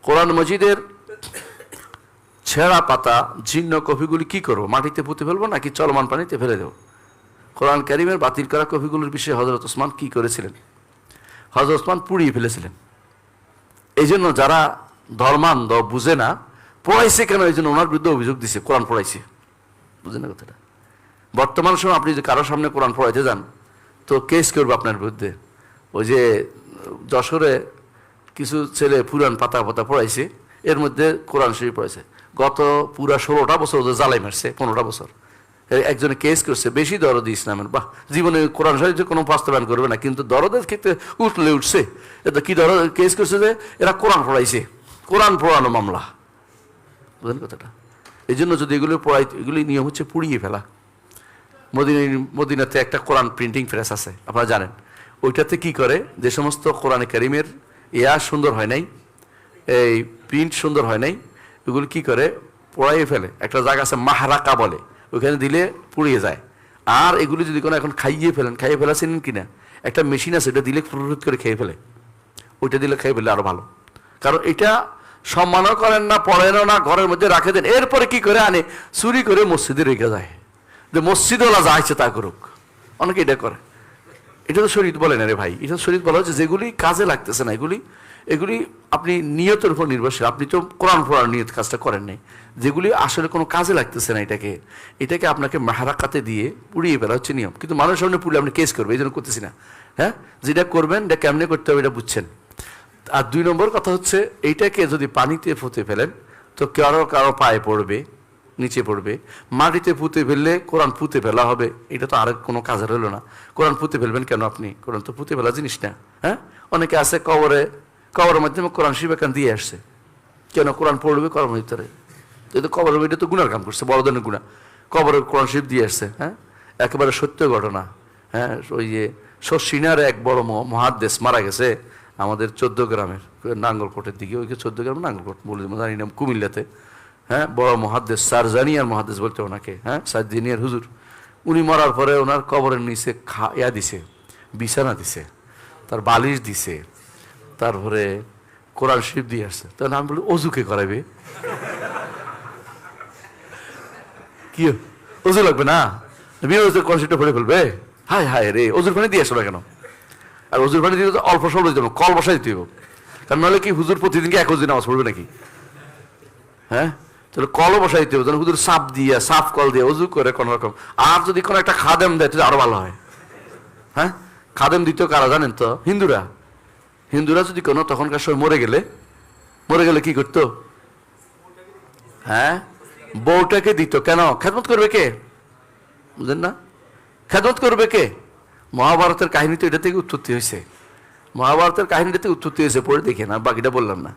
কোরআন মজিদের ছেঁড়া পাতা জীর্ণ কপিগুলি কি করবো? মাটিতে পুঁতে ফেলবো নাকি চলমান পানিতে ফেলে দেবো? কোরআন কারিমের বাতিল করা কপিগুলোর বিষয়ে হযরত ওসমান কি করেছিলেন? হযরত ওসমান পুড়িয়ে ফেলেছিলেন। এই জন্য যারা ধর্মান্ধ বুঝে না, পড়াইছে কেন, এই জন্য ওনার বিরুদ্ধে অভিযোগ দিছে কোরআন পড়াইছে। বুঝে না কথাটা? বর্তমান সময় আপনি যে কারোর সামনে কোরআন পড়াইতে যান তো কেস করবে আপনার বিরুদ্ধে। ওই যে যশোরে কিছু ছেলে পুরান পাতা পাতা পড়াইছে, এর মধ্যে কোরআন শরীফ পড়াইছে। গত পুরা 16টা বছর ওদের জ্বালাই মারছে, 15টা বছর। একজনে কেস করছে বেশি দরদি ইসলামের। বাহ, জীবনে কোরআন শরীফ কোনো বাস্তবায়ন করবে না, কিন্তু দরদের ক্ষেত্রে উঠলে উঠছে। এটা কি দরদ কেস করছে যে এরা কোরআন পড়াইছে, কোরআন পড়ানো মামলা। বুঝলেন কথাটা? এই জন্য যদি এগুলো পড়াই, এগুলি নিয়ম হচ্ছে পুড়িয়ে ফেলা। মদিনাতে একটা কোরআন প্রিন্টিং প্রেস আছে, আপনারা জানেন। ওইটাতে কি করে, যে সমস্ত কোরআনে কারিমের সুন্দর হয় নাই, এই প্রিন্ট সুন্দর হয় নাই, এগুলো কি করে পোড়াইয়ে ফেলে। একটা জায়গা আছে মাহরাকা বলে, ওইখানে দিলে পুড়িয়ে যায়। আর এগুলি যদি কোনো এখন খাইয়ে ফেলাছেন কিনা, একটা মেশিন আছে, এটা দিলে ফুরুত করে খেয়ে ফেলে। ওইটা দিলে খেয়ে ফেলে আরো ভালো, কারণ এটা সম্মানও করেন না, পড়েনও না, ঘরের মধ্যে রাখে দেন। এরপরে কি করে আনে, চুরি করে মসজিদে রেখে যায়, যে মসজিদওয়ালা যা ইচ্ছে তা করুক। অনেকে এটা করে। এটা তো শরীয়ত বলে না রে ভাই, এটা শরীয়ত বলা হচ্ছে যেগুলি কাজে লাগতেছে না, এগুলি আপনি নিয়তের উপর নির্ভরশীল। আপনি তো কোরআন পড়ার নিয়ত কাজটা করেন নাই, যেগুলি আসলে কোনো কাজে লাগতেছে না, এটাকে আপনাকে মাহারাকাতে দিয়ে পুড়িয়ে ফেলা হচ্ছে নিয়ম। কিন্তু মানুষের সামনে পুড়লে আপনি কেস করবে, এই জন্য করতেছি না। হ্যাঁ, যেটা করবেন এটা কেমনে করতে হবে এটা বুঝছেন। আর 2 নম্বর কথা হচ্ছে, এইটাকে যদি পানিতে পুঁতে ফেলেন তো কারো পায়ে পড়বে, নিচে পড়বে। মাটিতে পুঁতে ফেললে কোরআন পুঁতে ফেলা হবে, এটা তো আরেক কোনো কাজের হলো না। কোরআন পুঁতে ফেলবেন কেন আপনি? কোরআন তো পুঁতে ফেলা জিনিস না। হ্যাঁ, অনেকে আছে কবরের মাধ্যমে কোরআন শরীফ এখান দিয়ে আসছে, কেন কোরআন পড়বে কবরের ভিতরে? যেহেতু কবরের এটা তো গুনার কাম করছে, বড় ধরনের গুণা। কবরের কোরআন শরীফ দিয়ে আসছে। হ্যাঁ, একেবারে সত্য ঘটনা। হ্যাঁ, ওই যে শশিনার এক বড় মহাদ্দেশ মারা গেছে আমাদের 14 গ্রামের নাঙ্গলকোটের দিকে, ওইকে 14 গ্রাম নাঙ্গলকোট বলে জানি না, কুমিল্লাতে। হ্যাঁ, বড় মহাদ্দেশ, সারজানিয়ার মহাদ্দেশ বলতে ওনাকে। হ্যাঁ, সারজানিয়ার হুজুর। উনি মরার পরে ওনার কবরের নিচে দিছে, বিছানা দিছে, তার বালিশ দিছে, তারপরে কোরআন শরীফ দিয়ে আসছে। তখন আমি বলি অজুকে করাবে কি, অজু লাগবে না, কোরআন শরীফটা পড়ে ফেলবে? হায় হায় রে, অজুর পানি দিয়ে আসবে কেন? আর অজুর পানি দিয়ে অল্প স্বল্প দিতে হবে, কল বসাই দিতে হবে। কারণ নাহলে কি হুজুর প্রতিদিনকে 1 দিন নামাজ পড়বে নাকি? হ্যাঁ, তাহলে কলও বসাই দিতে হবে, তাহলে হুজুর সাফ কল দিয়ে অজু করে কোন রকম। আর যদি কোনো একটা খাদেম দেয় তাহলে আরো ভালো হয়। হ্যাঁ, খাদেম দিত কারা জানেন তো? হিন্দুরা যদি কোনো তখনকার সময় মরে গেলে কি করতো? হ্যাঁ, বউটাকে দিত। কেন? খেদমত করবে কে? বুঝলেন না? খেদমত করবে কে? মহাভারতের কাহিনী তো এটা থেকে উৎপত্তি হয়েছে। মহাভারতের কাহিনীটা থেকে উৎপত্তি হয়েছে, পড়ে দেখে না, বাকিটা বললাম না।